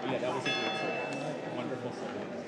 Yeah, that was a wonderful song.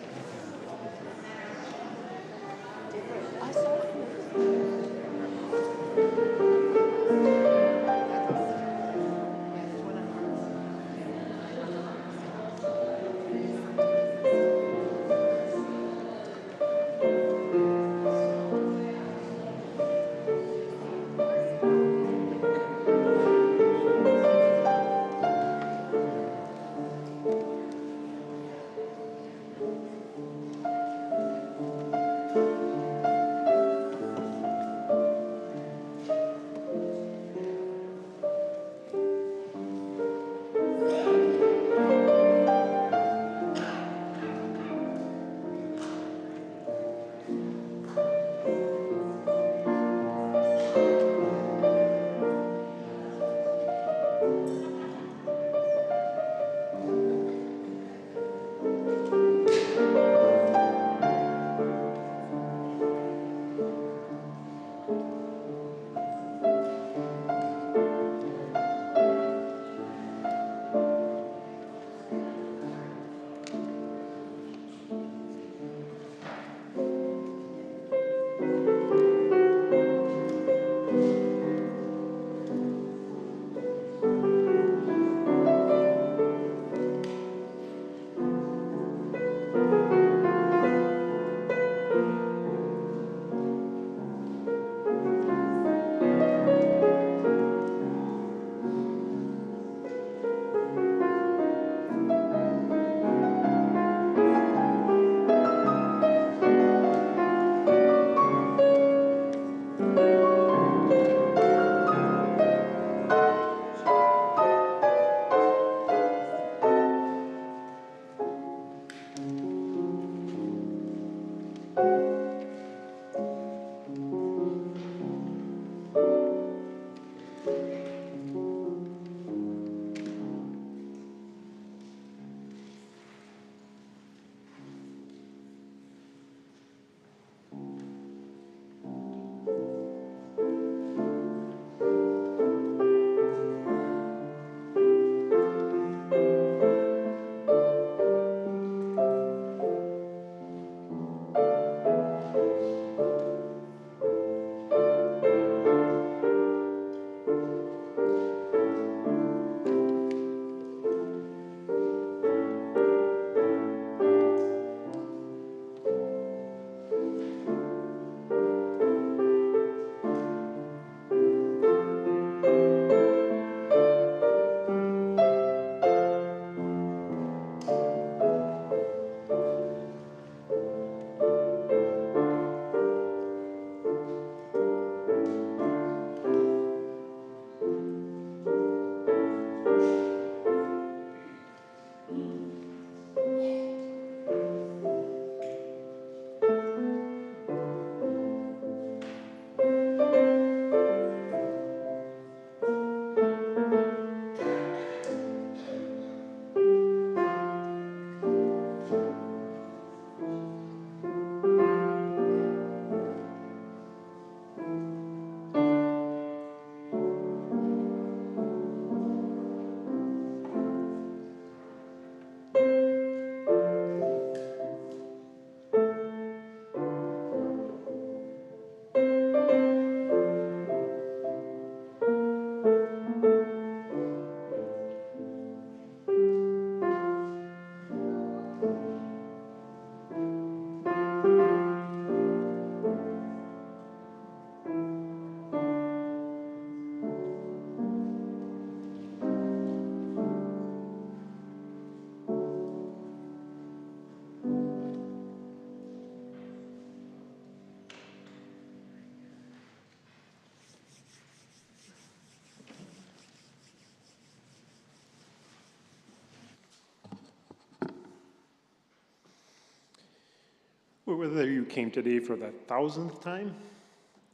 Whether you came today for the 1000th time,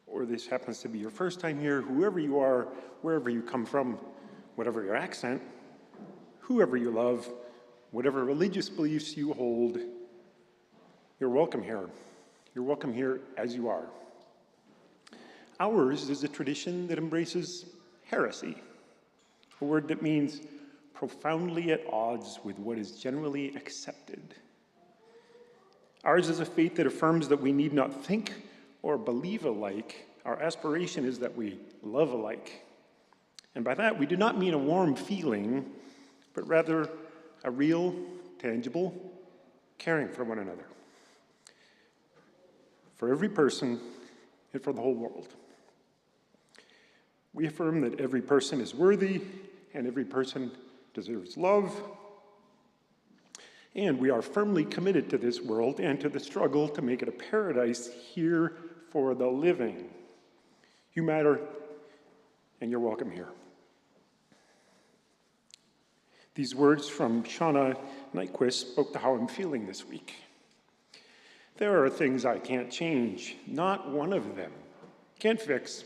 or this happens to be your first time here, whoever you are, wherever you come from, whatever your accent, whoever you love, whatever religious beliefs you hold, you're welcome here. You're welcome here as you are. Ours is a tradition that embraces heresy, a word that means profoundly at odds with what is generally accepted. Ours is a faith that affirms that we need not think or believe alike. Our aspiration is that we love alike. And by that, we do not mean a warm feeling, but rather a real, tangible caring for one another. For every person and for the whole world. We affirm that every person is worthy and every person deserves love. And we are firmly committed to this world and to the struggle to make it a paradise here for the living. You matter, and you're welcome here. These words from Shauna Nyquist spoke to how I'm feeling this week. There are things I can't change, not one of them. Can't fix,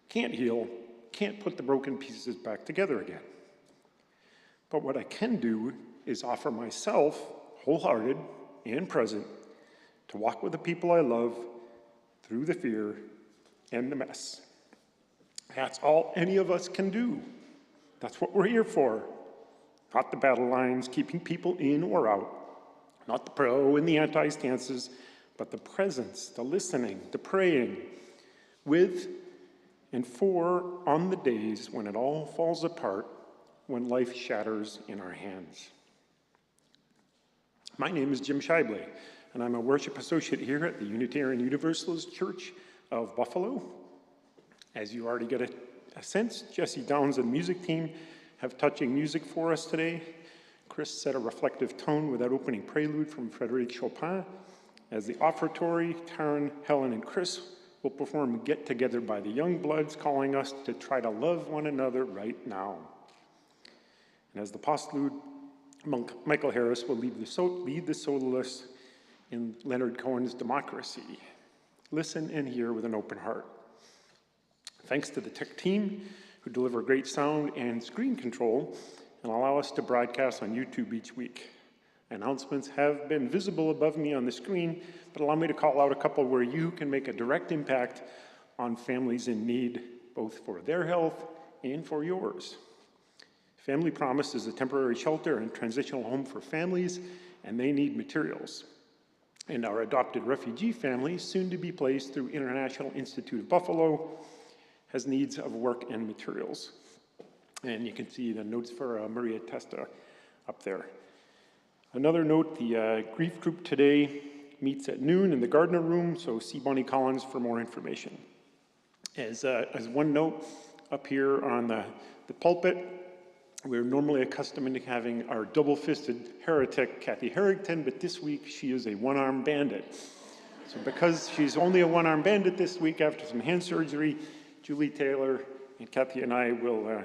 can't heal, can't put the broken pieces back together again. But what I can do is offer myself, wholehearted and present, to walk with the people I love through the fear and the mess. That's all any of us can do. That's what we're here for. Not the battle lines, keeping people in or out. Not the pro and the anti stances, but the presence, the listening, the praying, with and for on the days when it all falls apart, when life shatters in our hands. My name is Jim Shibley, and I'm a worship associate here at the Unitarian Universalist Church of Buffalo. As you already get a sense, Jesse Downs and the music team have touching music for us today. Chris set a reflective tone with that opening prelude from Frédéric Chopin. As the offertory, Taryn, Helen, and Chris will perform Get Together by the Young Bloods, calling us to try to love one another right now. And as the postlude, Monk Michael Harris will lead the soloists in Leonard Cohen's Democracy. Listen and hear with an open heart. Thanks to the tech team who deliver great sound and screen control and allow us to broadcast on YouTube each week. Announcements have been visible above me on the screen, but allow me to call out a couple where you can make a direct impact on families in need, both for their health and for yours. Family Promise is a temporary shelter and transitional home for families, and they need materials. And our adopted refugee family, soon to be placed through International Institute of Buffalo, has needs of work and materials. And you can see the notes for Maria Testa up there. Another note, the grief group today meets at noon in the Gardner Room, so see Bonnie Collins for more information. As one note, up here on the pulpit, we're normally accustomed to having our double-fisted heretic, Cathy Harrington, but this week she is a one-armed bandit. So because she's only a one-armed bandit this week after some hand surgery, Julie Taylor and Cathy and I will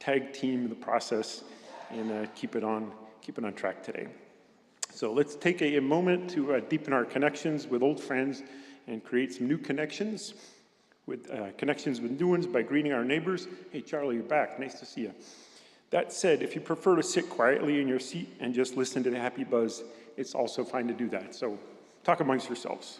tag team the process and keep it on track today. So let's take a moment to deepen our connections with old friends and create some new connections with new ones by greeting our neighbors. Hey, Charlie, you're back. Nice to see you. That said, if you prefer to sit quietly in your seat and just listen to the happy buzz, it's also fine to do that. So talk amongst yourselves.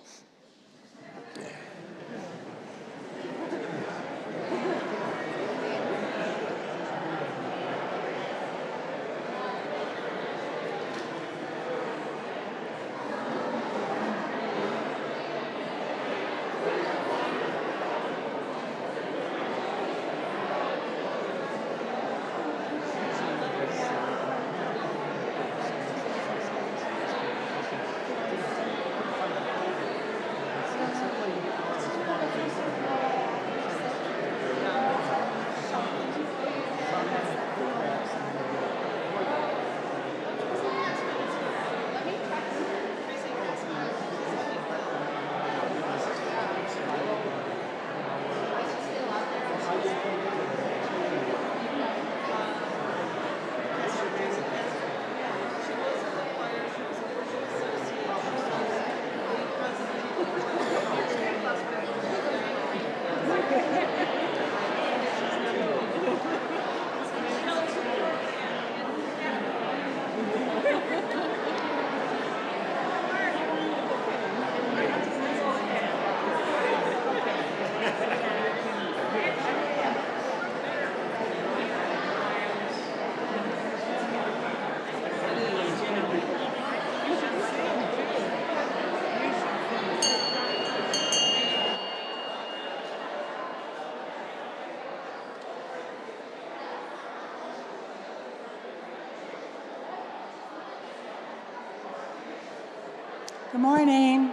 Good morning.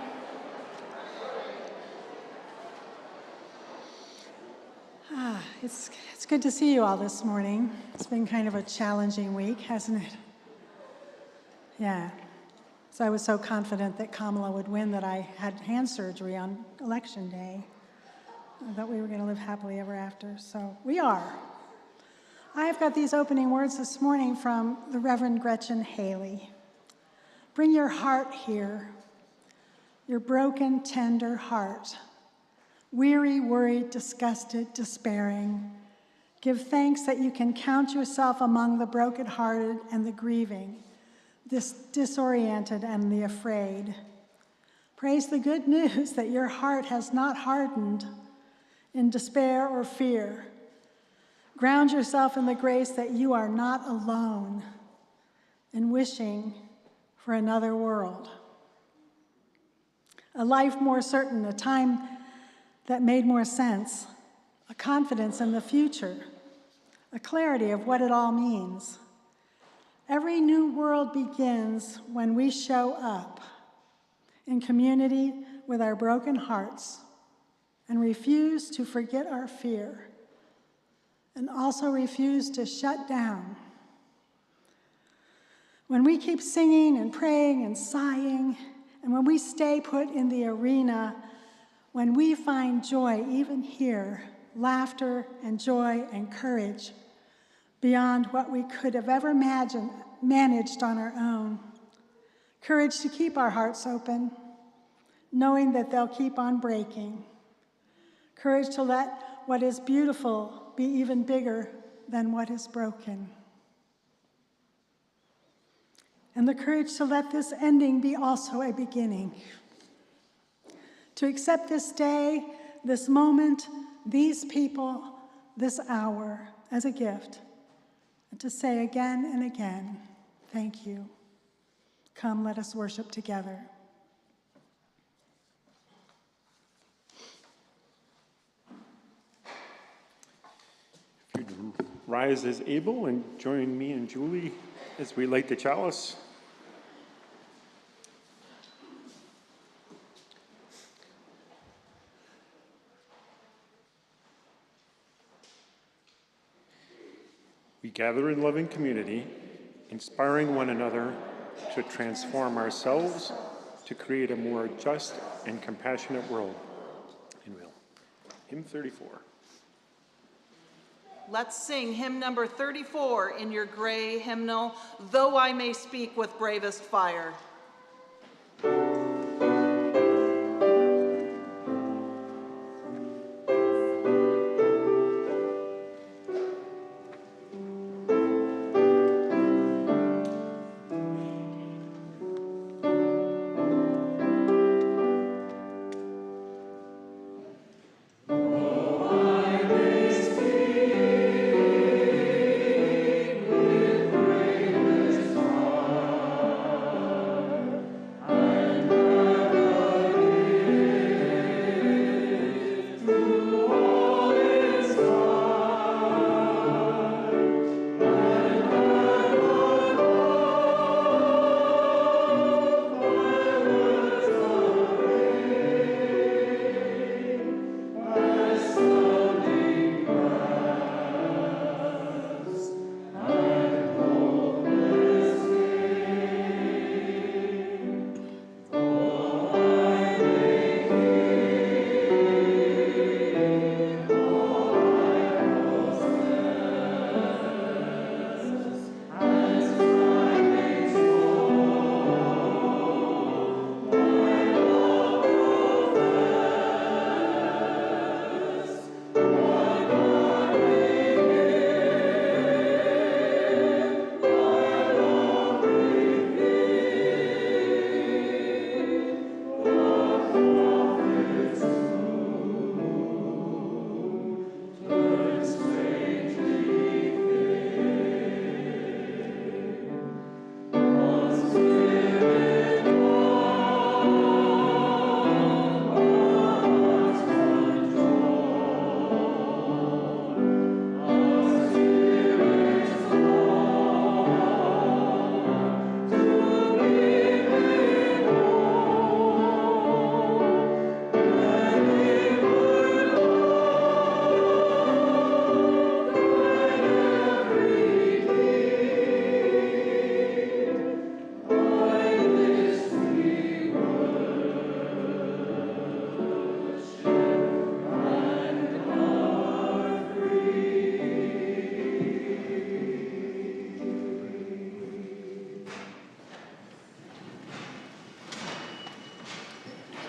It's good to see you all this morning. It's been kind of a challenging week, hasn't it? Yeah. So I was so confident that Kamala would win that I had hand surgery on Election Day. I thought we were going to live happily ever after, so we are. I've got these opening words this morning from the Reverend Gretchen Haley. Bring your heart here, your broken, tender heart, weary, worried, disgusted, despairing. Give thanks that you can count yourself among the brokenhearted and the grieving, disoriented and the afraid. Praise the good news that your heart has not hardened in despair or fear. Ground yourself in the grace that you are not alone in wishing for another world. A life more certain, a time that made more sense, a confidence in the future, a clarity of what it all means. Every new world begins when we show up in community with our broken hearts and refuse to forget our fear and also refuse to shut down. When we keep singing and praying and sighing, and when we stay put in the arena, when we find joy even here, laughter and joy and courage beyond what we could have ever managed on our own, courage to keep our hearts open, knowing that they'll keep on breaking, courage to let what is beautiful be even bigger than what is broken, and the courage to let this ending be also a beginning, to accept this day, this moment, these people, this hour as a gift, and to say again and again, thank you. Come, let us worship together. If you'd rise as able and join me and Julie as we light the chalice. We gather in loving community, inspiring one another to transform ourselves to create a more just and compassionate world. And we'll hymn 34. Let's sing hymn number 34 in your gray hymnal, Though I May Speak with Bravest Fire.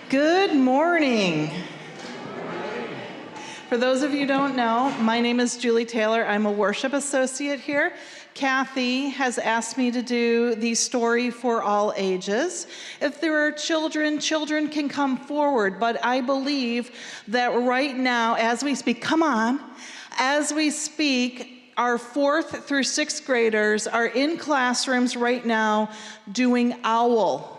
Good morning. For those of you who don't know, my name is Julie Taylor. I'm a worship associate here. Cathy has asked me to do the story for all ages. If there are children, children can come forward, but I believe that right now, as we speak, come on, as we speak, our 4th through 6th graders are in classrooms right now doing OWL.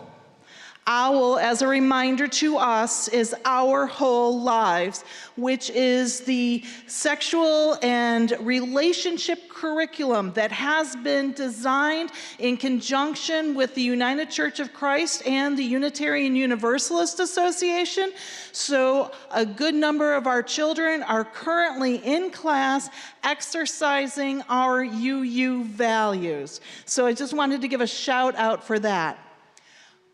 OWL, as a reminder to us, is Our Whole Lives, which is the sexual and relationship curriculum that has been designed in conjunction with the United Church of Christ and the Unitarian Universalist Association. So a good number of our children are currently in class exercising our UU values. So I just wanted to give a shout out for that.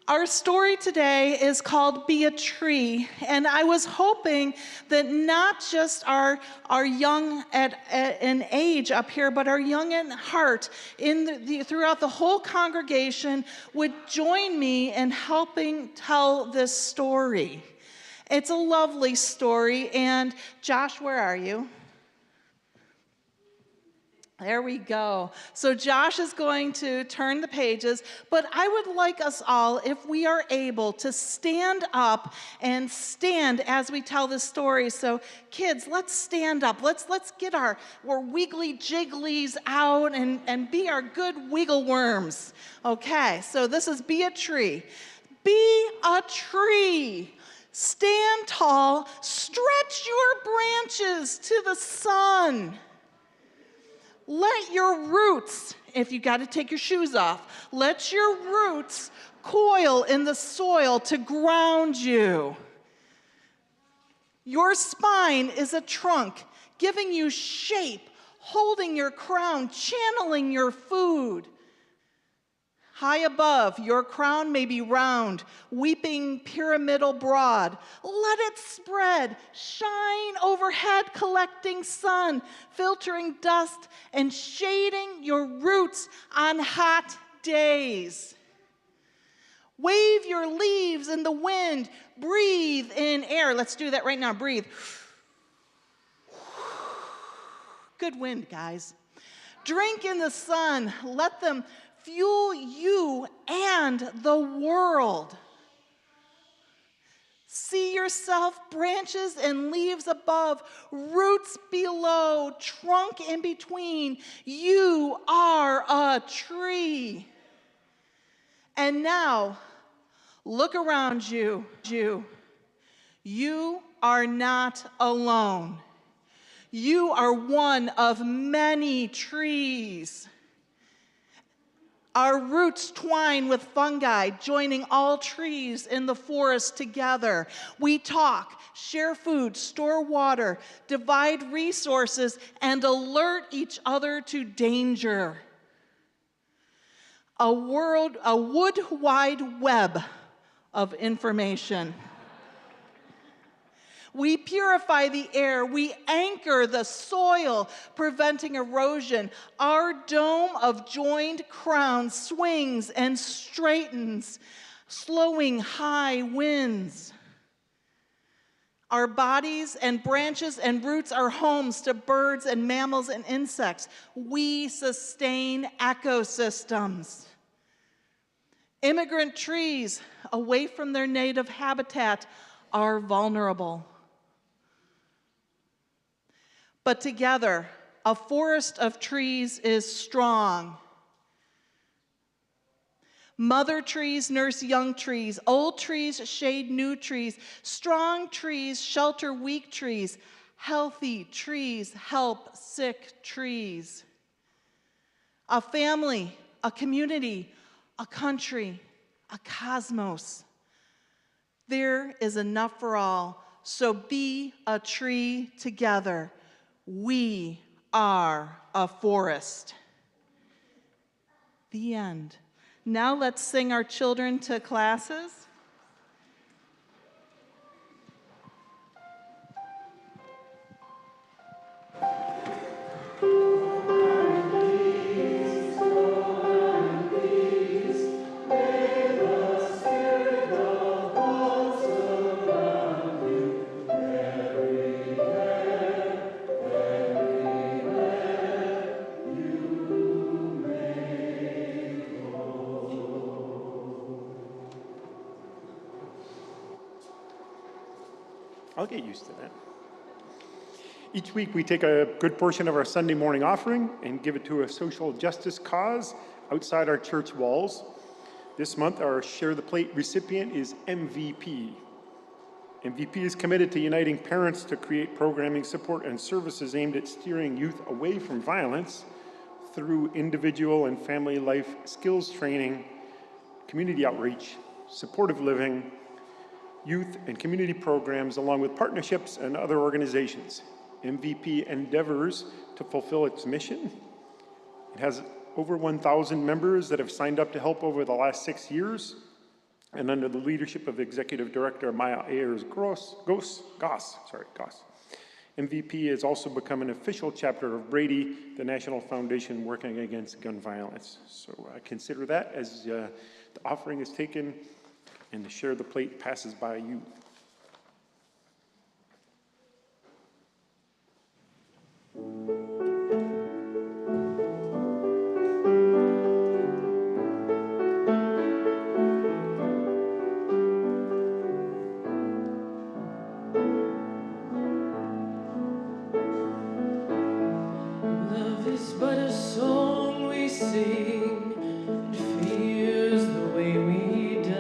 Our story today is called Be a Tree, and I was hoping that not just our young at an age up here, but our young in heart throughout the whole congregation would join me in helping tell this story. It's a lovely story, and Josh, where are you? There we go. So Josh is going to turn the pages, but I would like us all, if we are able, to stand up and stand as we tell this story. So kids, let's stand up. Let's get our wiggly jigglies out and be our good wiggle worms. Okay, so this is Be a Tree. Be a tree. Stand tall, stretch your branches to the sun. Let your roots, if you got to take your shoes off, let your roots coil in the soil to ground you. Your spine is a trunk, giving you shape, holding your crown, channeling your food. High above, your crown may be round, weeping pyramidal broad. Let it spread, shine overhead, collecting sun, filtering dust, and shading your roots on hot days. Wave your leaves in the wind, breathe in air. Let's do that right now, breathe. Good wind, guys. Drink in the sun, let them fuel you and the world. See yourself, branches and leaves above, roots below, trunk in between. You are a tree. And now, look around you. You are not alone. You are one of many trees. Our roots twine with fungi, joining all trees in the forest together. We talk, share food, store water, divide resources, and alert each other to danger. A wood-wide web of information. We purify the air, we anchor the soil, preventing erosion. Our dome of joined crowns swings and straightens, slowing high winds. Our bodies and branches and roots are homes to birds and mammals and insects. We sustain ecosystems. Immigrant trees, away from their native habitat, are vulnerable. But together, a forest of trees is strong. Mother trees nurse young trees. Old trees shade new trees. Strong trees shelter weak trees. Healthy trees help sick trees. A family, a community, a country, a cosmos. There is enough for all, so be a tree together. We are a forest. The end. Now let's sing our children to classes. I'll get used to that. Each week we take a good portion of our Sunday morning offering and give it to a social justice cause outside our church walls. This month our Share the Plate recipient is MVP. MVP is committed to uniting parents to create programming, support, and services aimed at steering youth away from violence through individual and family life skills training, community outreach, supportive living, youth and community programs, along with partnerships and other organizations. MVP endeavors to fulfill its mission. It has over 1,000 members that have signed up to help over the last 6 years, and under the leadership of Executive Director Maya Ayers-Goss, MVP has also become an official chapter of Brady, the National Foundation working against gun violence. So I consider that as the offering is taken and the Share the Plate passes by you. Love is but a song we sing, and fear's the way we die.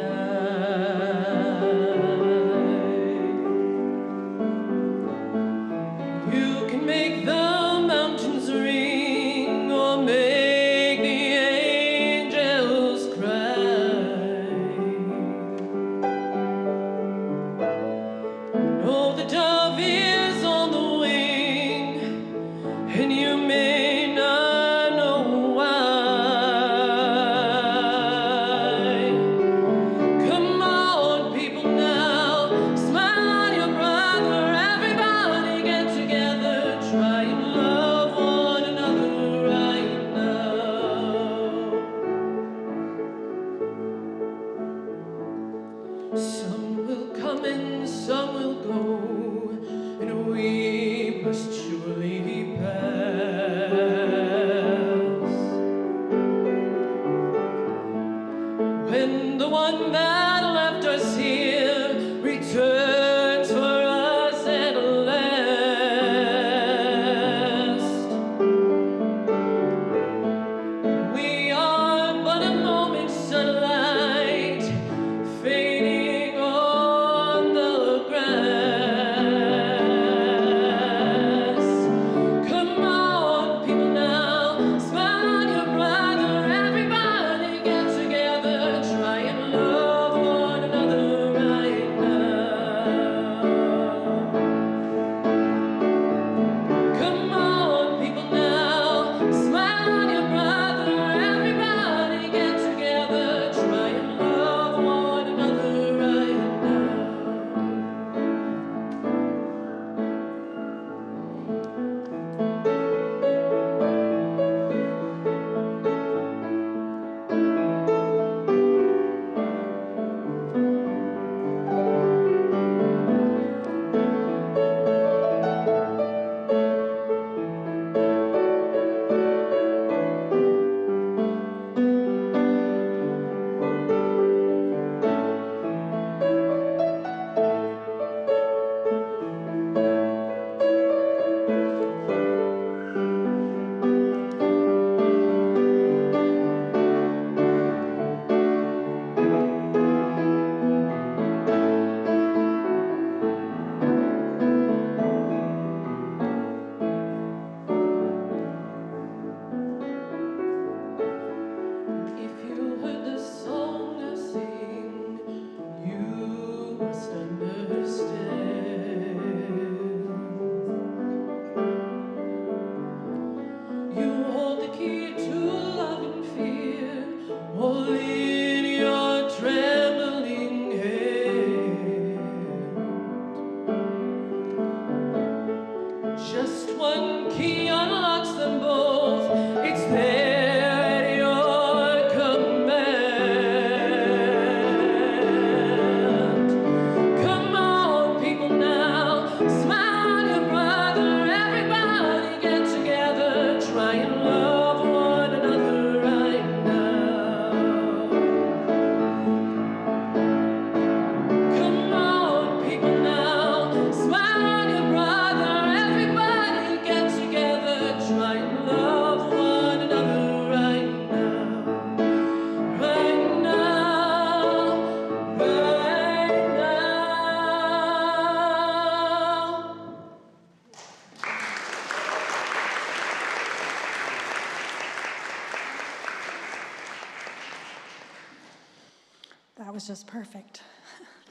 was just perfect.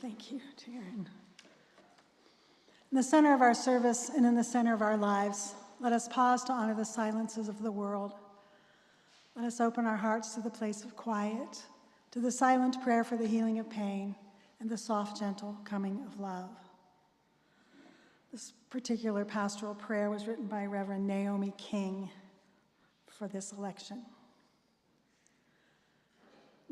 Thank you, Taryn. In the center of our service and in the center of our lives, let us pause to honor the silences of the world. Let us open our hearts to the place of quiet, to the silent prayer for the healing of pain, and the soft, gentle coming of love. This particular pastoral prayer was written by Reverend Naomi King for this election.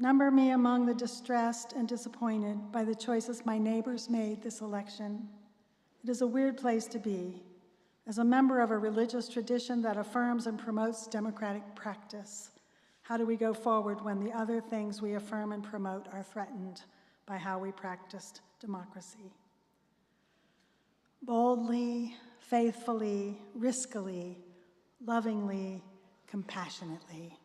Number me among the distressed and disappointed by the choices my neighbors made this election. It is a weird place to be, as a member of a religious tradition that affirms and promotes democratic practice. How do we go forward when the other things we affirm and promote are threatened by how we practiced democracy? Boldly, faithfully, riskily, lovingly, compassionately.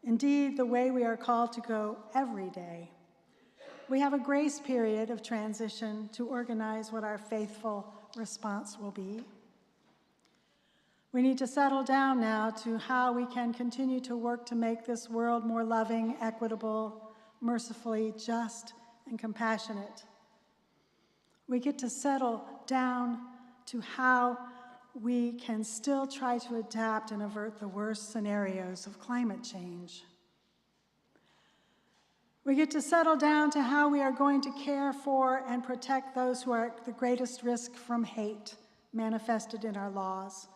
Indeed, the way we are called to go every day. We have a grace period of transition to organize what our faithful response will be. We need to settle down now to how we can continue to work to make this world more loving, equitable, mercifully just, and compassionate. We get to settle down to how we can still try to adapt and avert the worst scenarios of climate change. We get to settle down to how we are going to care for and protect those who are at the greatest risk from hate manifested in our laws,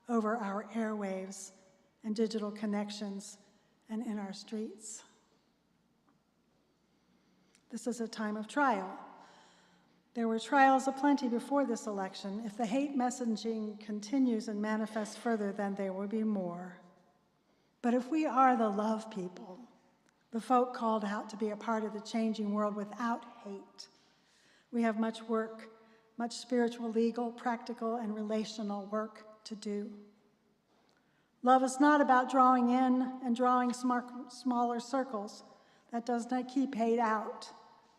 over our airwaves and digital connections, and in our streets. This is a time of trial. There were trials aplenty before this election. If the hate messaging continues and manifests further, then there will be more. But if we are the love people, the folk called out to be a part of the changing world without hate, we have much work, much spiritual, legal, practical, and relational work to do. Love is not about drawing in and drawing smaller circles. That does not keep hate out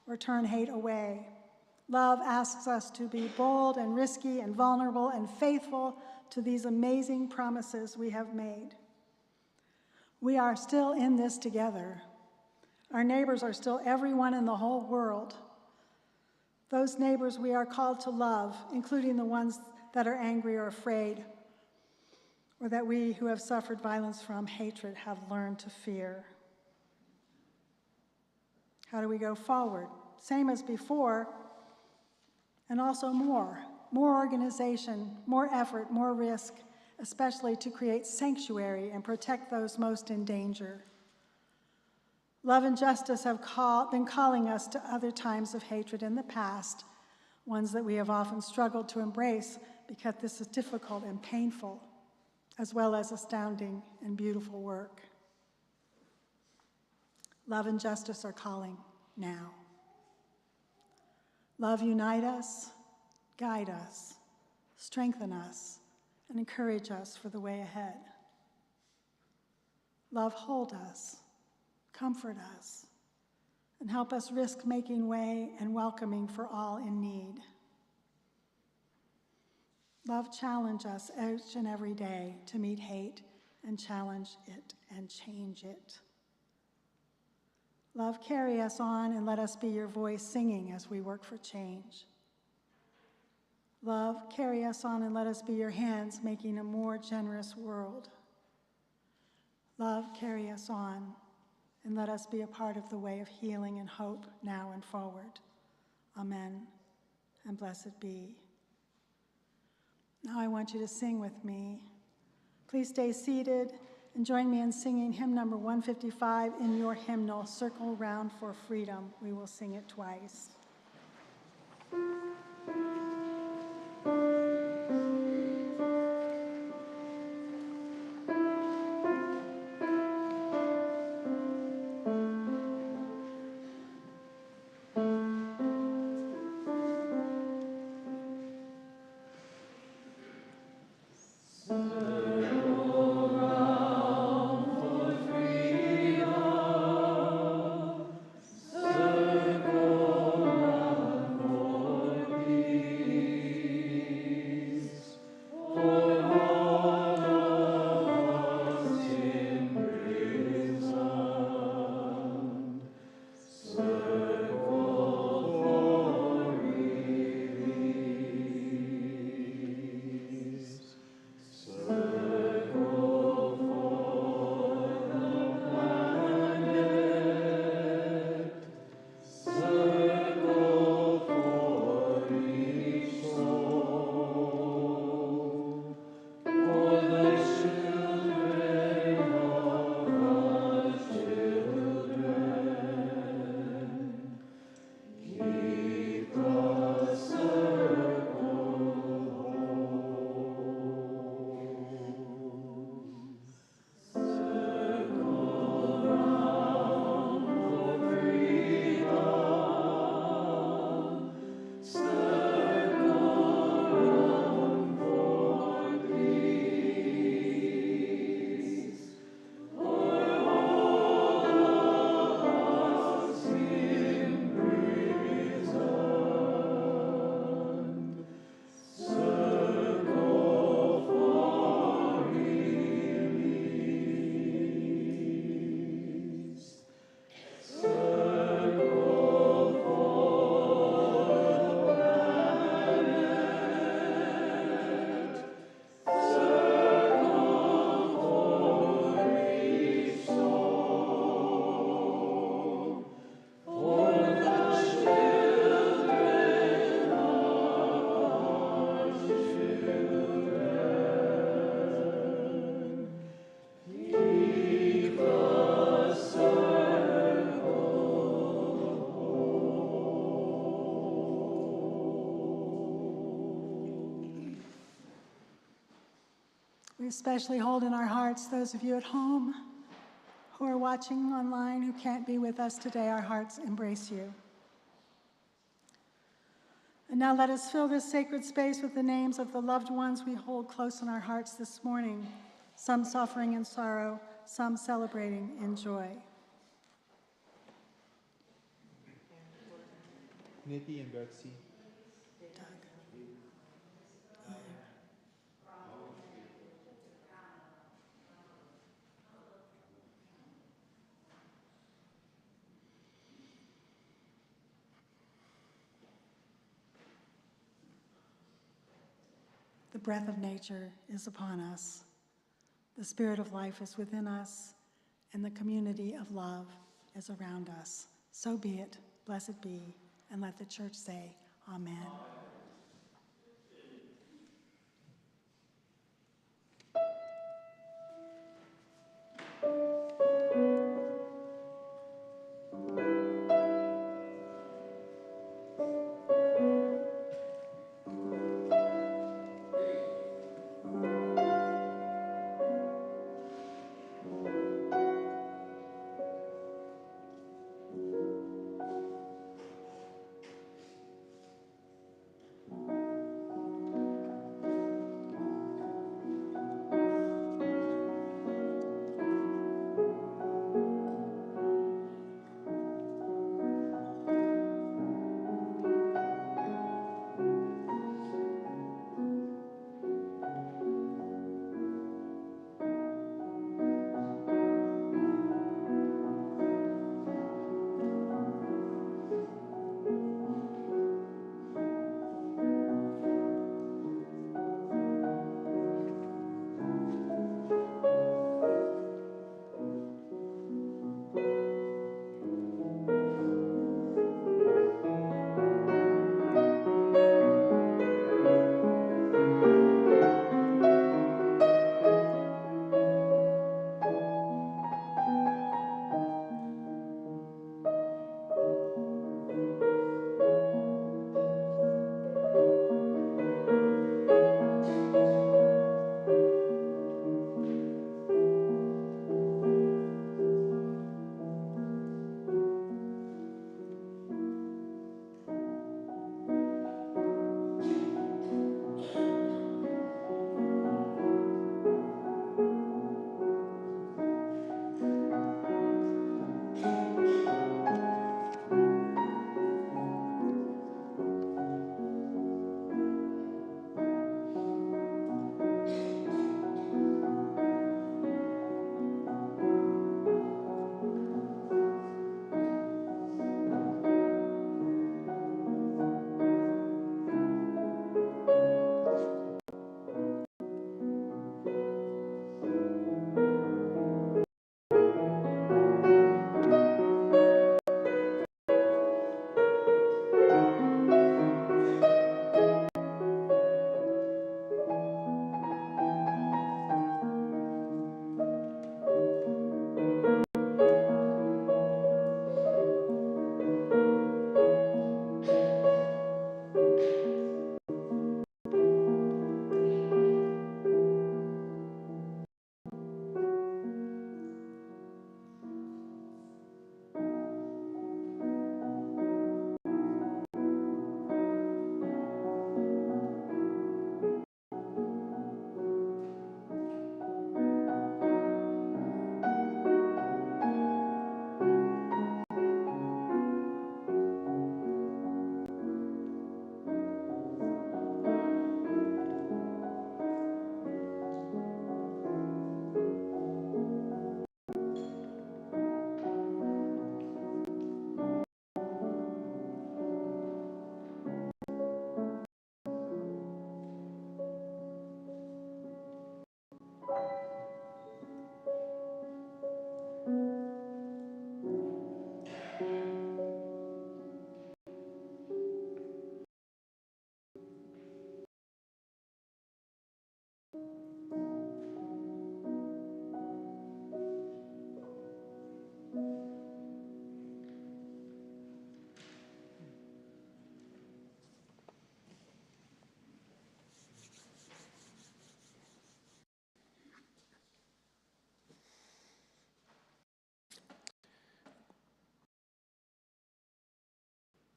or turn hate away. Love asks us to be bold and risky and vulnerable and faithful to these amazing promises we have made. We are still in this together. Our neighbors are still everyone in the whole world. Those neighbors we are called to love, including the ones that are angry or afraid, or that we who have suffered violence from hatred have learned to fear. How do we go forward? Same as before, and also more organization, more effort, more risk, especially to create sanctuary and protect those most in danger. Love and justice have been calling us to other times of hatred in the past, ones that we have often struggled to embrace because this is difficult and painful, as well as astounding and beautiful work. Love and justice are calling now. Love unite us, guide us, strengthen us, and encourage us for the way ahead. Love hold us, comfort us, and help us risk making way and welcoming for all in need. Love challenge us each and every day to meet hate and challenge it and change it. Love carry us on and let us be your voice singing as we work for change. Love carry us on and let us be your hands making a more generous world. Love carry us on and let us be a part of the way of healing and hope now and forward. Amen, and blessed be. Now I want you to sing with me. Please stay seated and join me in singing hymn number 155 in your hymnal, Circle Round for Freedom. We will sing it twice. Circle We especially hold in our hearts those of you at home who are watching online who can't be with us today. Our hearts embrace you. And now let us fill this sacred space with the names of the loved ones we hold close in our hearts this morning, some suffering in sorrow, some celebrating in joy. Nikki and Betsy. The breath of nature is upon us. The spirit of life is within us, and the community of love is around us. So be it, blessed be, and let the church say, Amen.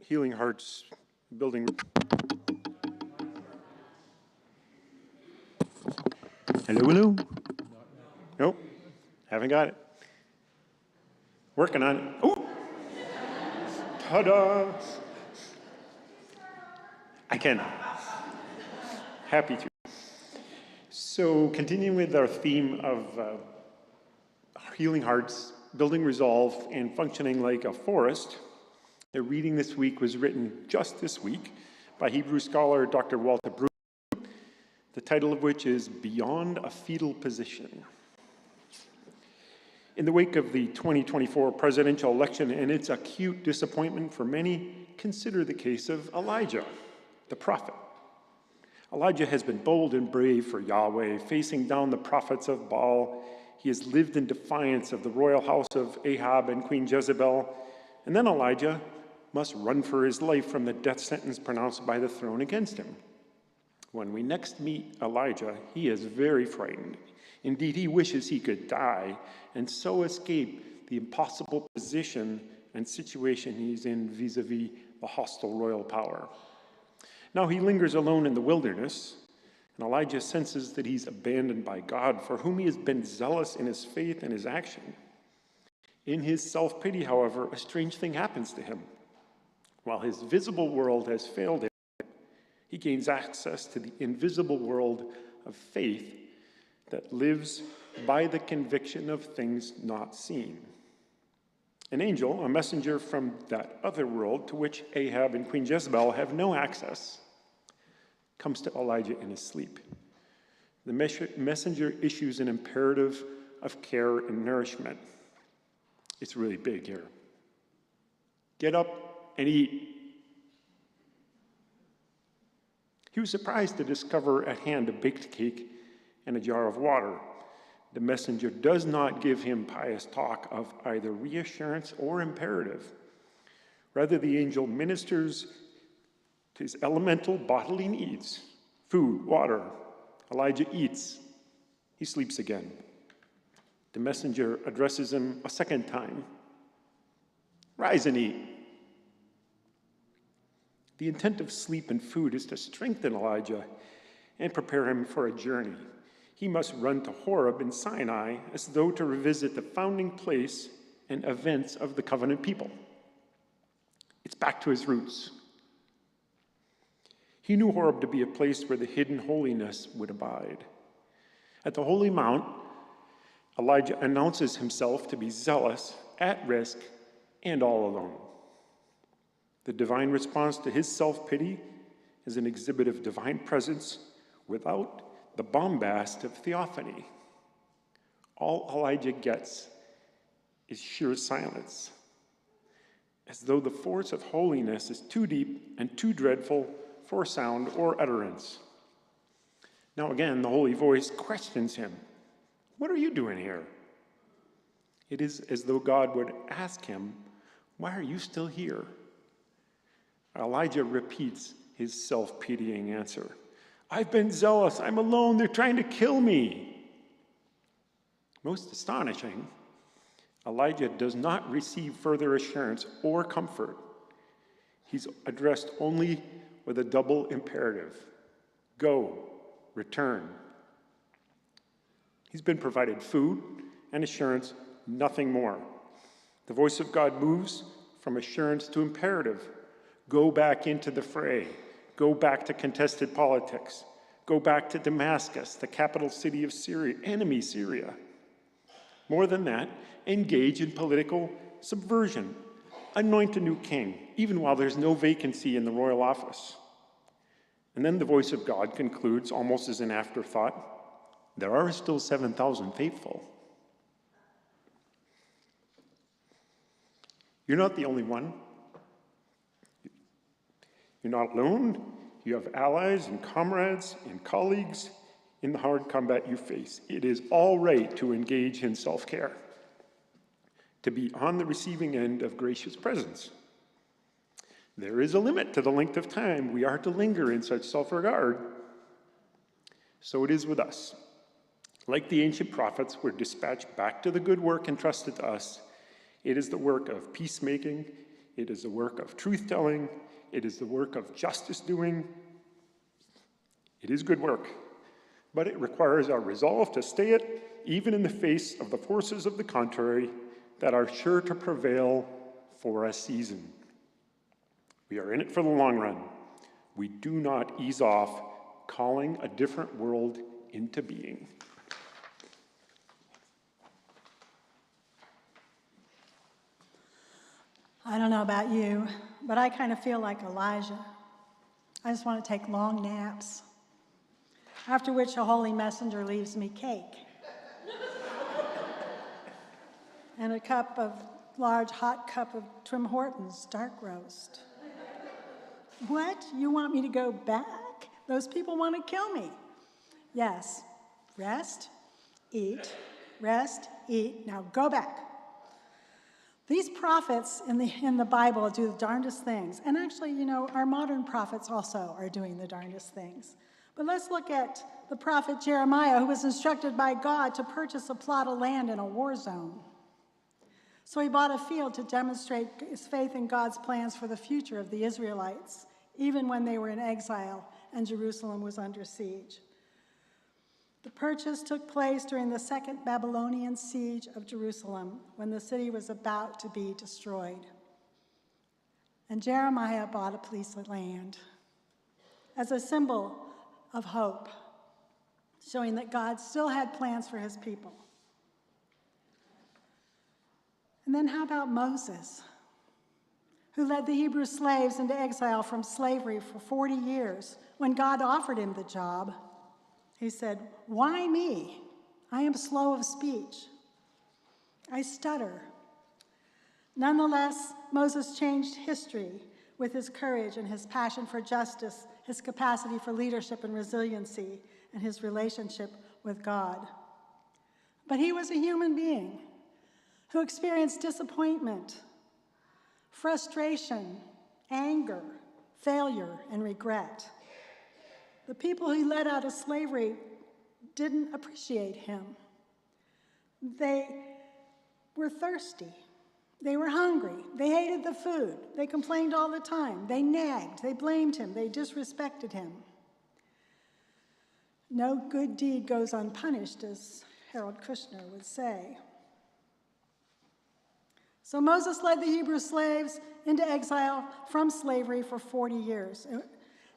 Healing Hearts building. Hello, hello. Nope, haven't got it. Working on it. Oh, ta-da! I can. Happy to. So, continuing with our theme of healing hearts, building resolve, and functioning like a forest, the reading this week was written just this week by Hebrew scholar Dr. Walter Bruegel, the title of which is Beyond a Fetal Position. In the wake of the 2024 presidential election and its acute disappointment for many, consider the case of Elijah, the prophet. Elijah has been bold and brave for Yahweh, facing down the prophets of Baal. He has lived in defiance of the royal house of Ahab and Queen Jezebel. And then Elijah must run for his life from the death sentence pronounced by the throne against him. When we next meet Elijah, he is very frightened. Indeed, he wishes he could die and so escape the impossible position and situation he's in vis-a-vis the hostile royal power. Now he lingers alone in the wilderness, and Elijah senses that he's abandoned by God, for whom he has been zealous in his faith and his action. In his self-pity, however, a strange thing happens to him. While his visible world has failed him, he gains access to the invisible world of faith that lives by the conviction of things not seen. An angel, a messenger from that other world to which Ahab and Queen Jezebel have no access, comes to Elijah in his sleep. The messenger issues an imperative of care and nourishment. It's really big here. Get up and eat. He was surprised to discover at hand a baked cake and a jar of water. The messenger does not give him pious talk of either reassurance or imperative. Rather, the angel ministers to his elemental bodily needs: food, water. Elijah eats. He sleeps again. The messenger addresses him a second time. Rise and eat. The intent of sleep and food is to strengthen Elijah and prepare him for a journey. He must run to Horeb in Sinai as though to revisit the founding place and events of the covenant people. It's back to his roots. He knew Horeb to be a place where the hidden holiness would abide. At the Holy Mount, Elijah announces himself to be zealous, at risk, and all alone. The divine response to his self-pity is an exhibit of divine presence without the bombast of theophany. All Elijah gets is sheer silence, as though the force of holiness is too deep and too dreadful for sound or utterance. Now again, the holy voice questions him. What are you doing here? It is as though God would ask him, why are you still here? Elijah repeats his self-pitying answer. I've been zealous. I'm alone. They're trying to kill me. Most astonishing, Elijah does not receive further assurance or comfort. He's addressed only with a double imperative. Go, return. He's been provided food and assurance, nothing more. The voice of God moves from assurance to imperative. Go back into the fray. Go back to contested politics. Go back to Damascus, the capital city of Syria, enemy Syria. More than that, engage in political subversion. Anoint a new king, even while there's no vacancy in the royal office. And then the voice of God concludes, almost as an afterthought, there are still 7,000 faithful. You're not the only one. You're not alone. You have allies and comrades and colleagues in the hard combat you face. It is all right to engage in self-care, to be on the receiving end of gracious presence. There is a limit to the length of time we are to linger in such self-regard. So it is with us. Like the ancient prophets were dispatched back to the good work entrusted to us, it is the work of peacemaking It is the work of truth-telling. It is the work of justice-doing. It is good work, but it requires our resolve to stay it, even in the face of the forces of the contrary that are sure to prevail for a season. We are in it for the long run. We do not ease off, calling a different world into being. I don't know about you, but I kind of feel like Elijah. I just want to take long naps, after which a holy messenger leaves me cake and a large hot cup of Tim Hortons dark roast. What? You want me to go back? Those people want to kill me. Yes. Rest, eat, now go back. These prophets in the Bible do the darndest things. And actually, our modern prophets also are doing the darndest things. But let's look at the prophet Jeremiah, who was instructed by God to purchase a plot of land in a war zone. So he bought a field to demonstrate his faith in God's plans for the future of the Israelites, even when they were in exile and Jerusalem was under siege. The purchase took place during the second Babylonian siege of Jerusalem, when the city was about to be destroyed. And Jeremiah bought a piece of land as a symbol of hope, showing that God still had plans for his people. And then how about Moses, who led the Hebrew slaves into exile from slavery for 40 years? When God offered him the job, he said, "Why me? I am slow of speech. I stutter." Nonetheless, Moses changed history with his courage and his passion for justice, his capacity for leadership and resiliency, and his relationship with God. But he was a human being who experienced disappointment, frustration, anger, failure, and regret. The people he led out of slavery didn't appreciate him. They were thirsty. They were hungry. They hated the food. They complained all the time. They nagged. They blamed him. They disrespected him. No good deed goes unpunished, as Harold Kushner would say. So Moses led the Hebrew slaves into exile from slavery for 40 years.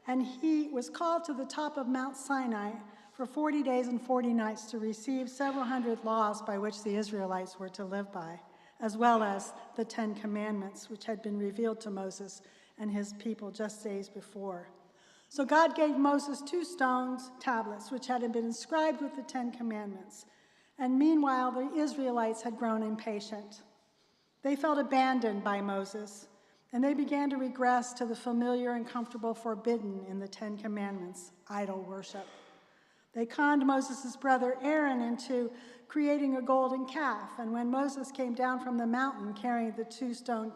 And he was called to the top of Mount Sinai for 40 days and 40 nights to receive several hundred laws by which the Israelites were to live by, as well as the 10 Commandments, which had been revealed to Moses and his people just days before. So God gave Moses 2 stone tablets, which had been inscribed with the 10 Commandments. And meanwhile, the Israelites had grown impatient. They felt abandoned by Moses, and they began to regress to the familiar and comfortable forbidden in the 10 Commandments, idol worship. They conned Moses' brother Aaron into creating a golden calf, and when Moses came down from the mountain carrying the 2 stone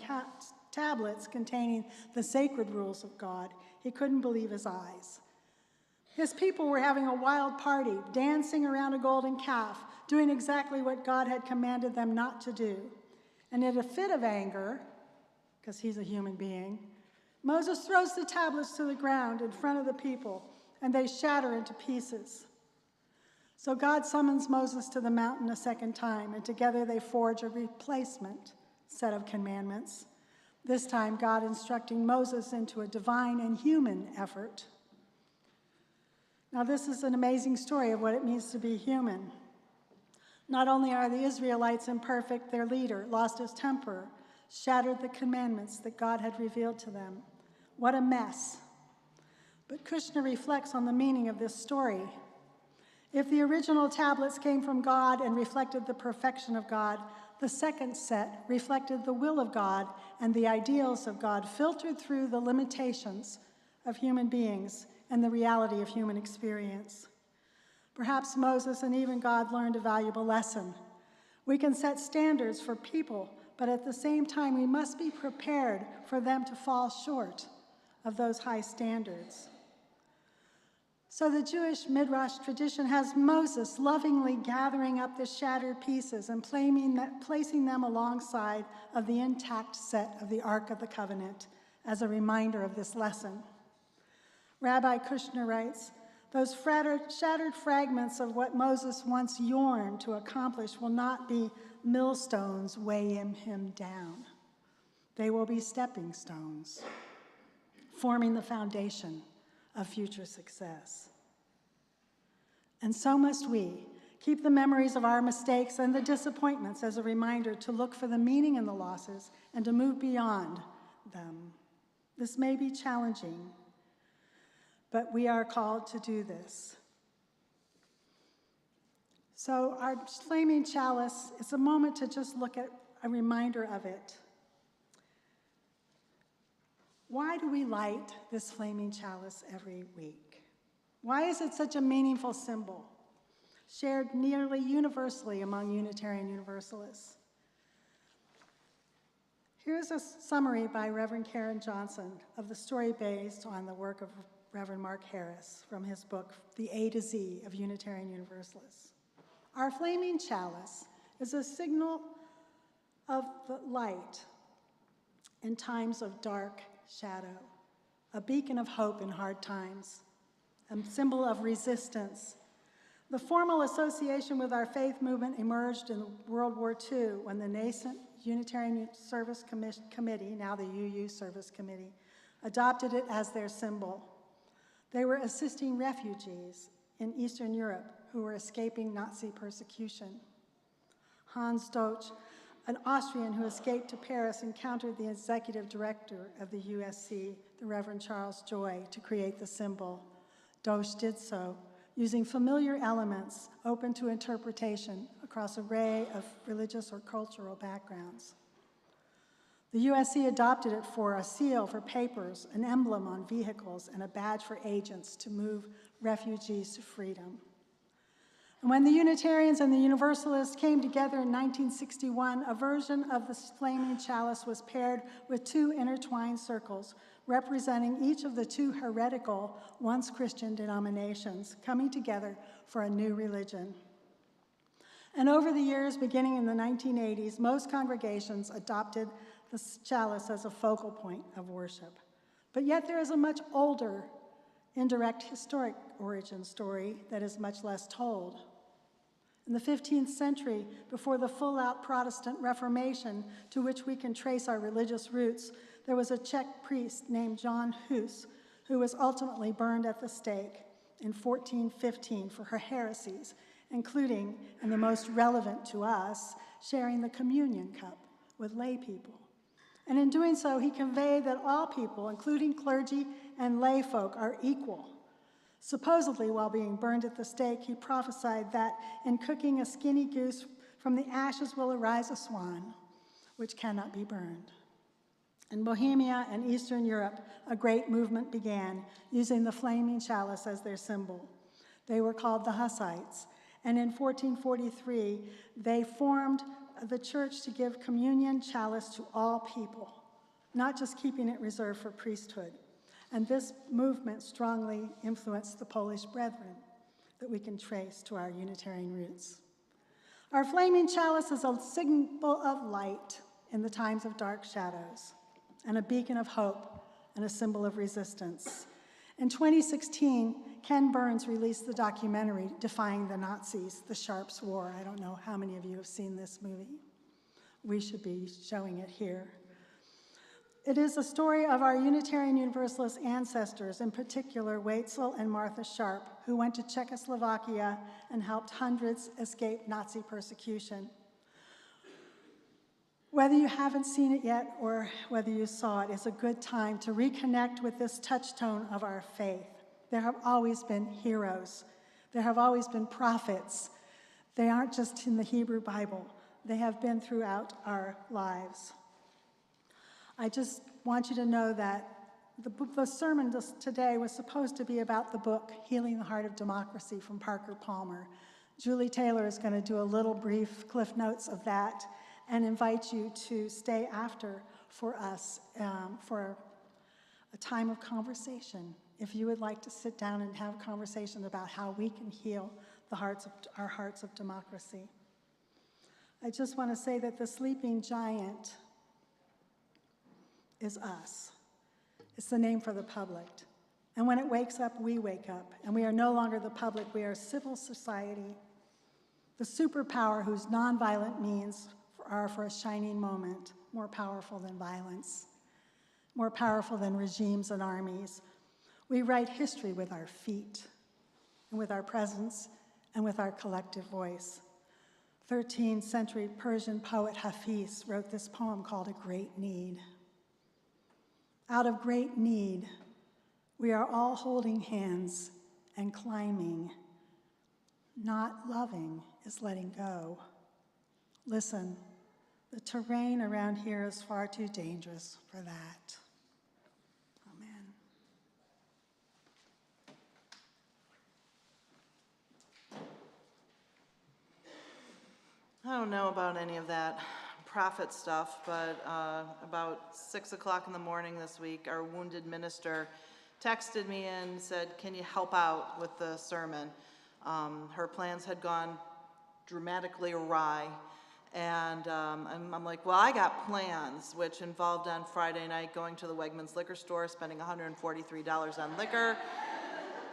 tablets containing the sacred rules of God, he couldn't believe his eyes. His people were having a wild party, dancing around a golden calf, doing exactly what God had commanded them not to do. And in a fit of anger, because he's a human being, Moses throws the tablets to the ground in front of the people, and they shatter into pieces. So God summons Moses to the mountain a second time, and together they forge a replacement set of commandments, this time God instructing Moses into a divine and human effort. Now, this is an amazing story of what it means to be human. Not only are the Israelites imperfect, their leader lost his temper, shattered the commandments that God had revealed to them. What a mess. But Kushner reflects on the meaning of this story. If the original tablets came from God and reflected the perfection of God, the second set reflected the will of God and the ideals of God, filtered through the limitations of human beings and the reality of human experience. Perhaps Moses and even God learned a valuable lesson. We can set standards for people, but at the same time, we must be prepared for them to fall short of those high standards. So the Jewish Midrash tradition has Moses lovingly gathering up the shattered pieces and placing them alongside of the intact set of the Ark of the Covenant as a reminder of this lesson. Rabbi Kushner writes, those shattered fragments of what Moses once yearned to accomplish will not be millstones weighing him down. They will be stepping stones, forming the foundation of future success. And so must we keep the memories of our mistakes and the disappointments as a reminder to look for the meaning in the losses and to move beyond them. This may be challenging, but we are called to do this. So our flaming chalice is a moment to just look at a reminder of it. Why do we light this flaming chalice every week? Why is it such a meaningful symbol, shared nearly universally among Unitarian Universalists? Here's a summary by Reverend Karen Johnson of the story based on the work of Reverend Mark Harris from his book, The A to Z of Unitarian Universalists. Our flaming chalice is a signal of the light in times of dark shadow, a beacon of hope in hard times, a symbol of resistance. The formal association with our faith movement emerged in World War II when the nascent Unitarian Service Committee, now the UU Service Committee, adopted it as their symbol. They were assisting refugees in Eastern Europe who were escaping Nazi persecution. Hans Deutsch, an Austrian who escaped to Paris, encountered the executive director of the USC, the Reverend Charles Joy, to create the symbol. Deutsch did so using familiar elements open to interpretation across an array of religious or cultural backgrounds. The USC adopted it for a seal for papers, an emblem on vehicles, and a badge for agents to move refugees to freedom. And when the Unitarians and the Universalists came together in 1961, a version of the flaming chalice was paired with two intertwined circles, representing each of the two heretical, once Christian denominations coming together for a new religion. And over the years, beginning in the 1980s, most congregations adopted the chalice as a focal point of worship. But yet there is a much older, indirect historic origin story that is much less told. In the 15th century, before the full-out Protestant Reformation, to which we can trace our religious roots, there was a Czech priest named John Hus, who was ultimately burned at the stake in 1415 for her heresies, including, and the most relevant to us, sharing the communion cup with lay people. And in doing so, he conveyed that all people, including clergy and lay folk, are equal. Supposedly, while being burned at the stake, he prophesied that in cooking a skinny goose, from the ashes will arise a swan, which cannot be burned. In Bohemia and Eastern Europe, a great movement began, using the flaming chalice as their symbol. They were called the Hussites, and in 1443, they formed the church to give communion chalice to all people, not just keeping it reserved for priesthood. And this movement strongly influenced the Polish brethren that we can trace to our Unitarian roots. Our flaming chalice is a symbol of light in the times of dark shadows, and a beacon of hope and a symbol of resistance. In 2016, Ken Burns released the documentary Defying the Nazis, The Sharps War. I don't know how many of you have seen this movie. We should be showing it here. It is a story of our Unitarian Universalist ancestors, in particular Waitzel and Martha Sharp, who went to Czechoslovakia and helped hundreds escape Nazi persecution. Whether you haven't seen it yet or whether you saw it, it's a good time to reconnect with this touchstone of our faith. There have always been heroes. There have always been prophets. They aren't just in the Hebrew Bible. They have been throughout our lives. I just want you to know that the sermon today was supposed to be about the book, Healing the Heart of Democracy from Parker Palmer. Julie Taylor is going to do a little brief cliff notes of that and invite you to stay after for us for a time of conversation if you would like to sit down and have a conversation about how we can heal our hearts of democracy. I just want to say that the sleeping giant is us. It's the name for the public. And when it wakes up, we wake up. And we are no longer the public, we are civil society, the superpower whose nonviolent means are for a shining moment more powerful than violence, more powerful than regimes and armies. We write history with our feet, and with our presence, and with our collective voice. 13th century Persian poet Hafiz wrote this poem called A Great Need. Out of great need, we are all holding hands and climbing. Not loving is letting go. Listen, the terrain around here is far too dangerous for that. Amen. I don't know about any of that prophet stuff, but about 6 o'clock in the morning this week, our wounded minister texted me and said, can you help out with the sermon? Her plans had gone dramatically awry. And I'm like, well, I got plans, which involved on Friday night going to the Wegmans liquor store, spending $143 on liquor,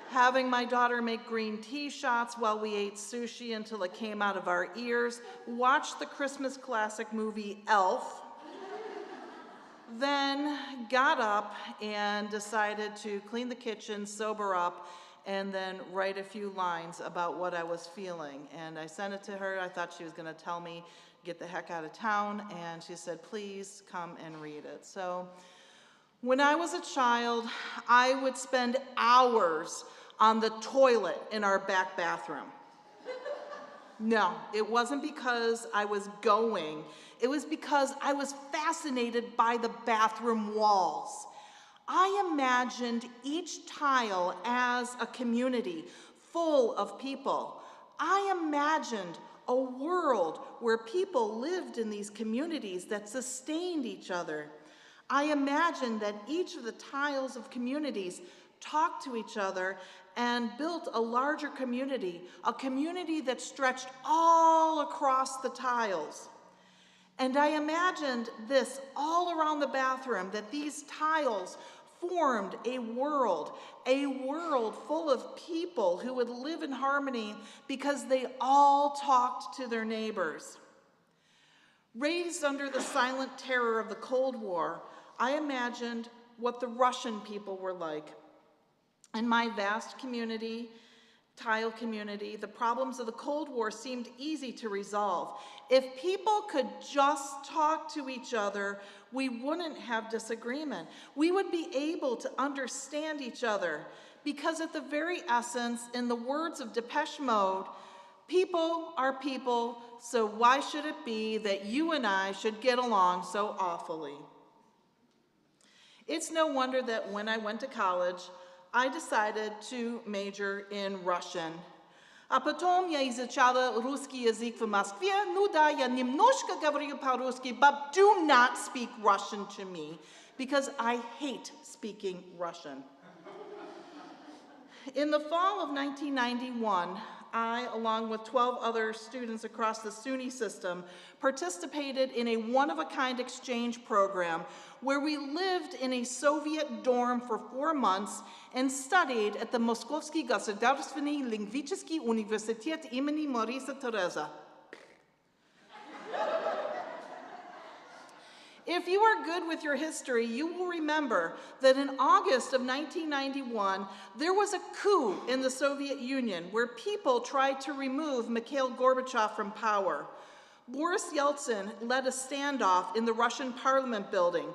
having my daughter make green tea shots while we ate sushi until it came out of our ears, watched the Christmas classic movie Elf, then got up and decided to clean the kitchen, sober up, and then write a few lines about what I was feeling. And I sent it to her. I thought she was going to tell me, get the heck out of town, and she said, please come and read it. So when I was a child, I would spend hours on the toilet in our back bathroom. No, it wasn't because I was going. It was because I was fascinated by the bathroom walls. I imagined each tile as a community full of people. I imagined a world where people lived in these communities that sustained each other. I imagined that each of the tiles of communities talked to each other and built a larger community, a community that stretched all across the tiles. And I imagined this all around the bathroom, that these tiles formed a world full of people who would live in harmony because they all talked to their neighbors. Raised under the silent terror of the Cold War, I imagined what the Russian people were like. In my vast community, tile community, the problems of the Cold War seemed easy to resolve. If people could just talk to each other, we wouldn't have disagreement. We would be able to understand each other because at the very essence, in the words of Depeche Mode, people are people, so why should it be that you and I should get along so awfully? It's no wonder that when I went to college, I decided to major in Russian. А потом я изучала русский язык в Москве. Ну да, я немножко говорю по-русски, but do not speak Russian to me, because I hate speaking Russian. In the fall of 1991, I, along with 12 other students across the SUNY system, participated in a one-of-a-kind exchange program where we lived in a Soviet dorm for 4 months and studied at the Moskovsky Государственный лингвический университет имени Мариса Тереза. If you are good with your history, you will remember that in August of 1991, there was a coup in the Soviet Union where people tried to remove Mikhail Gorbachev from power. Boris Yeltsin led a standoff in the Russian parliament building.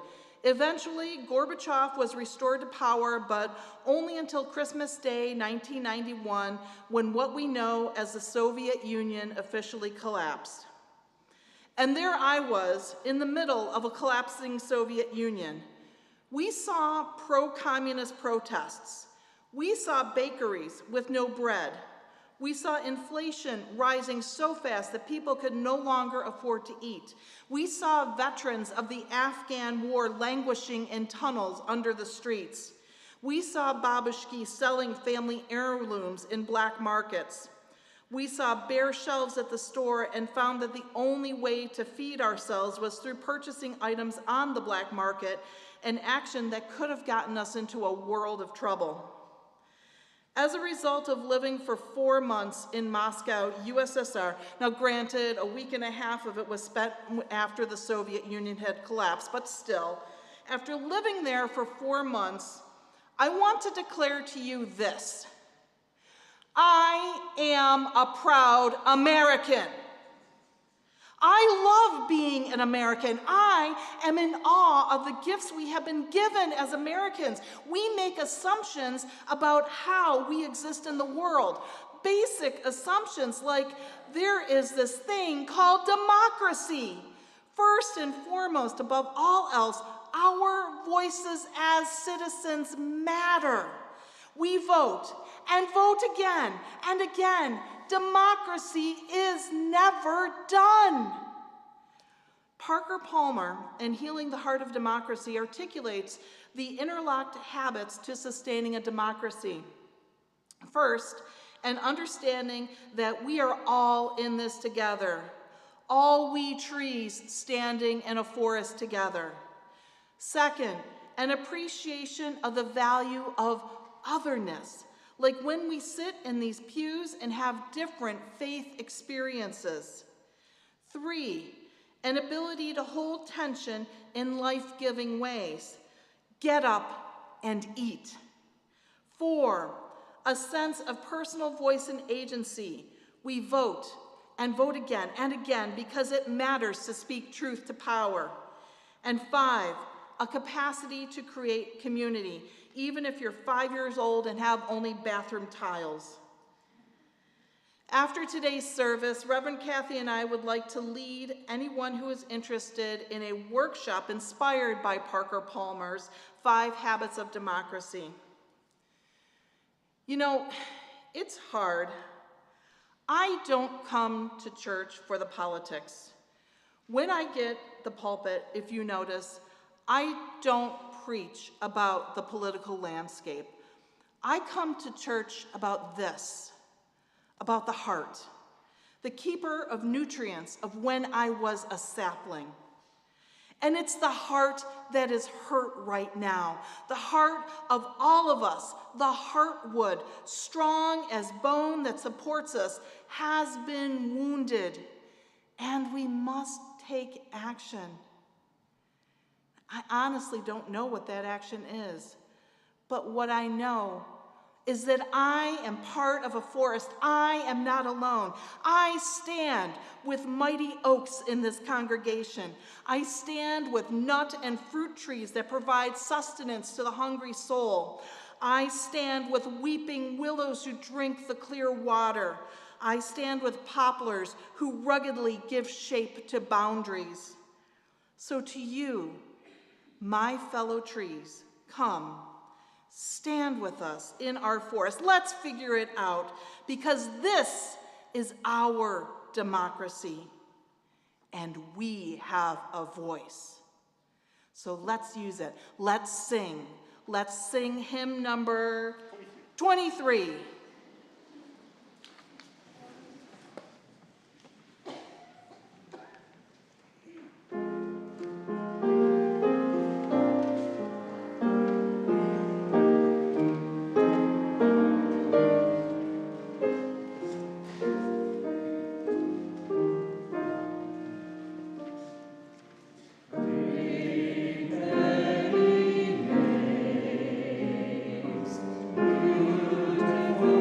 Eventually, Gorbachev was restored to power, but only until Christmas Day, 1991, when what we know as the Soviet Union officially collapsed. And there I was, in the middle of a collapsing Soviet Union. We saw pro-communist protests. We saw bakeries with no bread. We saw inflation rising so fast that people could no longer afford to eat. We saw veterans of the Afghan war languishing in tunnels under the streets. We saw babushki selling family heirlooms in black markets. We saw bare shelves at the store and found that the only way to feed ourselves was through purchasing items on the black market, an action that could have gotten us into a world of trouble. As a result of living for 4 months in Moscow, USSR, now granted, a week and a half of it was spent after the Soviet Union had collapsed, but still, after living there for 4 months, I want to declare to you this: I am a proud American. I love being an American. I am in awe of the gifts we have been given as Americans. We make assumptions about how we exist in the world. Basic assumptions like there is this thing called democracy. First and foremost, above all else, our voices as citizens matter. We vote and vote again and again. Democracy is never done. Parker Palmer, in Healing the Heart of Democracy, articulates the interlocked habits to sustaining a democracy. First, an understanding that we are all in this together. All we trees standing in a forest together. Second, an appreciation of the value of otherness, like when we sit in these pews and have different faith experiences. 3, an ability to hold tension in life-giving ways. Get up and eat. 4, a sense of personal voice and agency. We vote and vote again and again because it matters to speak truth to power. And 5, a capacity to create community, even if you're 5 years old and have only bathroom tiles. After today's service, Reverend Cathy and I would like to lead anyone who is interested in a workshop inspired by Parker Palmer's 5 Habits of Democracy. You know, it's hard. I don't come to church for the politics. When I get the pulpit, if you notice, I don't preach about the political landscape. I come to church about this, about the heart, the keeper of nutrients of when I was a sapling. And it's the heart that is hurt right now, the heart of all of us, the heartwood, strong as bone that supports us, has been wounded, and we must take action. I honestly don't know what that action is, but what I know is that I am part of a forest. I am not alone. I stand with mighty oaks in this congregation. I stand with nut and fruit trees that provide sustenance to the hungry soul. I stand with weeping willows who drink the clear water. I stand with poplars who ruggedly give shape to boundaries. So to you, my fellow trees, come, stand with us in our forest. Let's figure it out, because this is our democracy, and we have a voice. So let's use it. Let's sing. Let's sing hymn number 23. Beautiful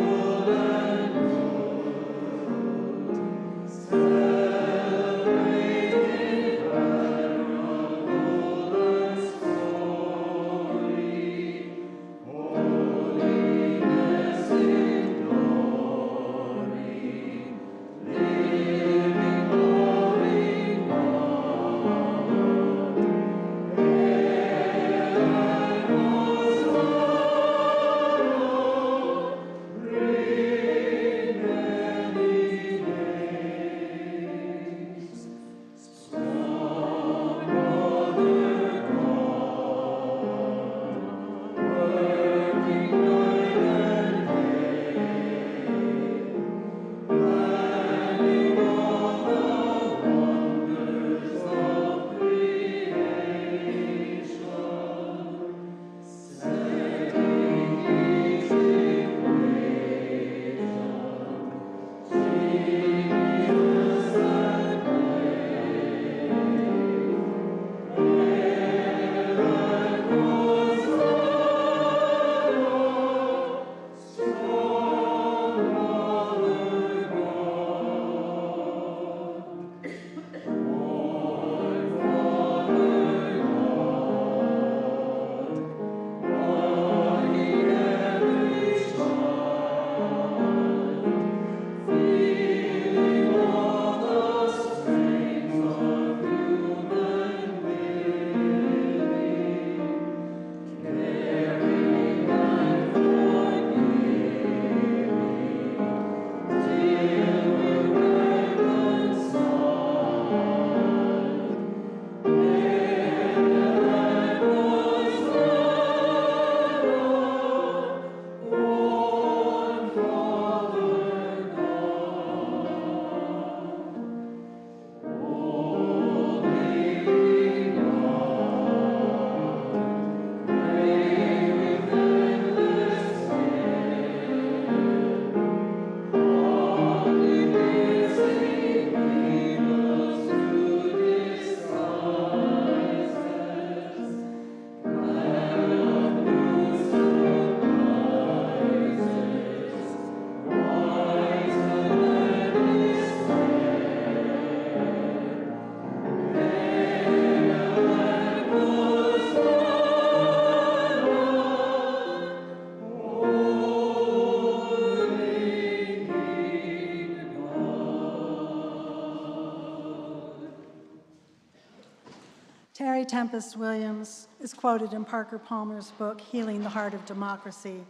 Mary Tempest Williams is quoted in Parker Palmer's book, Healing the Heart of Democracy.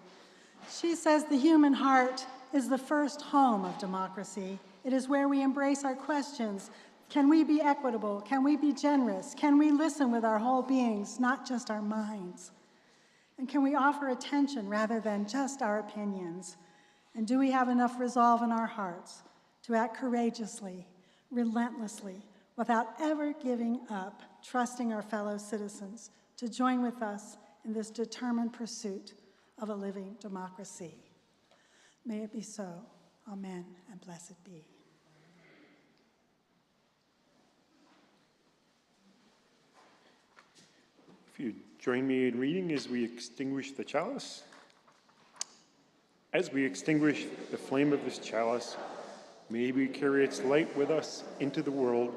She says the human heart is the first home of democracy. It is where we embrace our questions. Can we be equitable? Can we be generous? Can we listen with our whole beings, not just our minds? And can we offer attention rather than just our opinions? And do we have enough resolve in our hearts to act courageously, relentlessly, without ever giving up, trusting our fellow citizens to join with us in this determined pursuit of a living democracy? May it be so. Amen, and blessed be. If you join me in reading as we extinguish the chalice. As we extinguish the flame of this chalice, may we carry its light with us into the world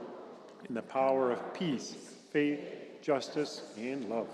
in the power of peace, faith, justice, and love.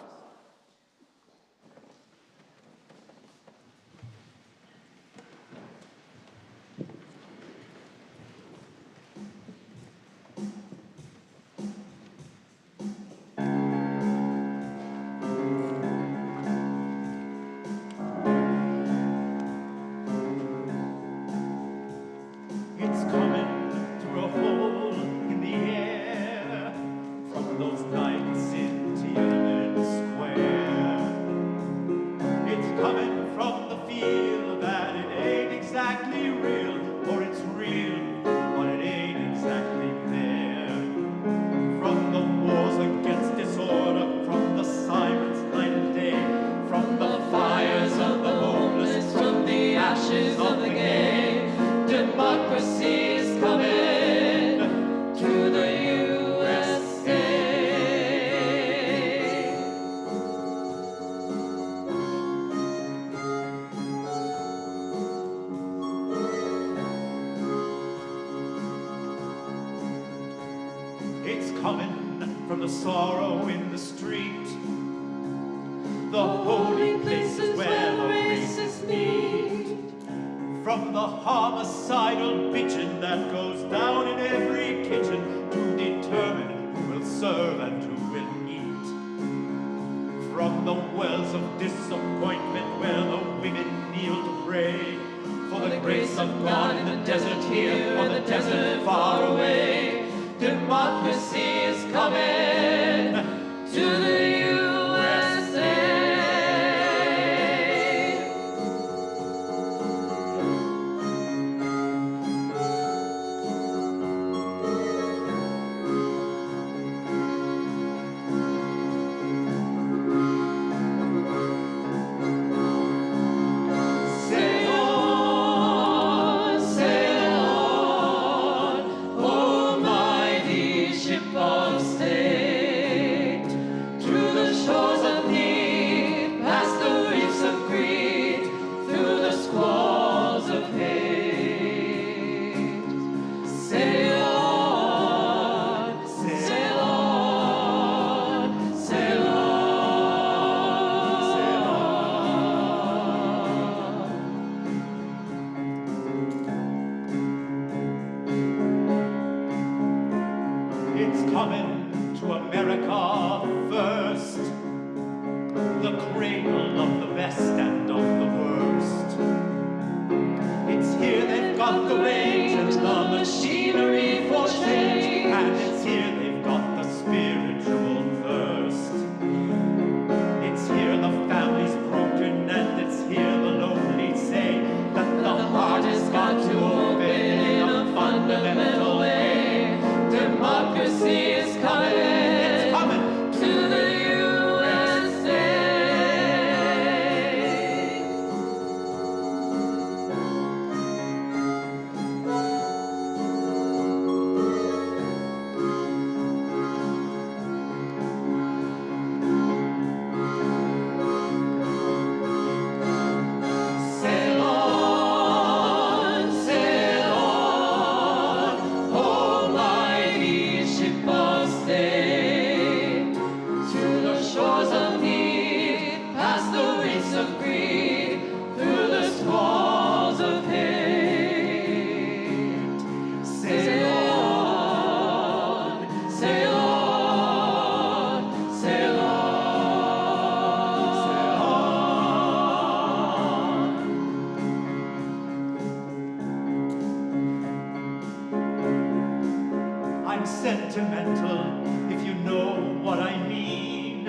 sentimental, if you know what I mean.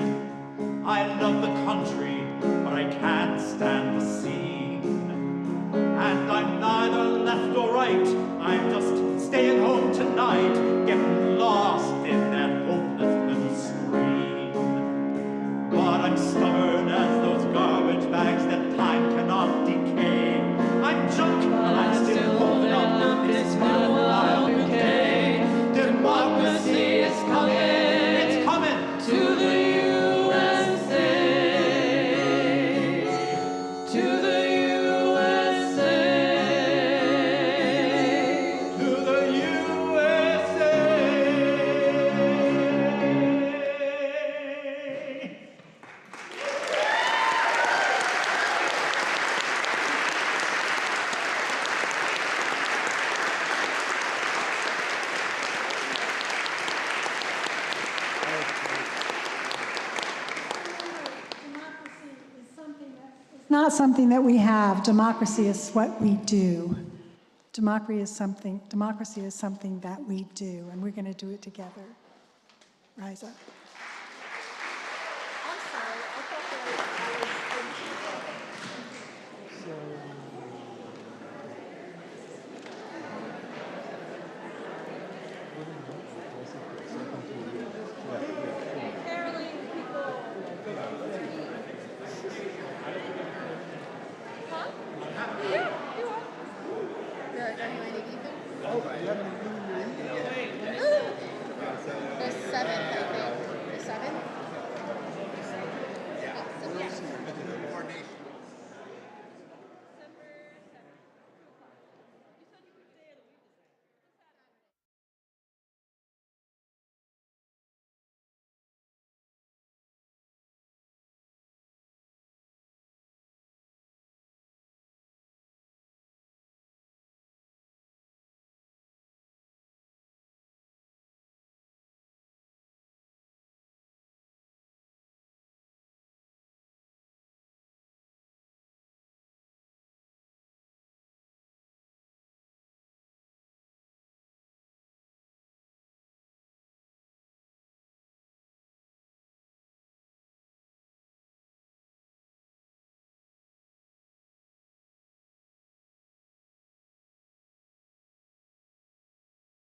I love the country, but I can't stand the scene. And I'm neither left or right, I'm just staying home tonight, getting lost in that hopeless little screen. But I'm stubborn as those garbage bags that time cannot decay. I'm junk, but I'm still holding up this wild bouquet. Democracy is coming, it's coming to the USA, to the USA, to the USA. It's not something that we have. Democracy is what we do. Democracy is something that we do, and we're going to do it together. Rise up. Are you ready, Ethan?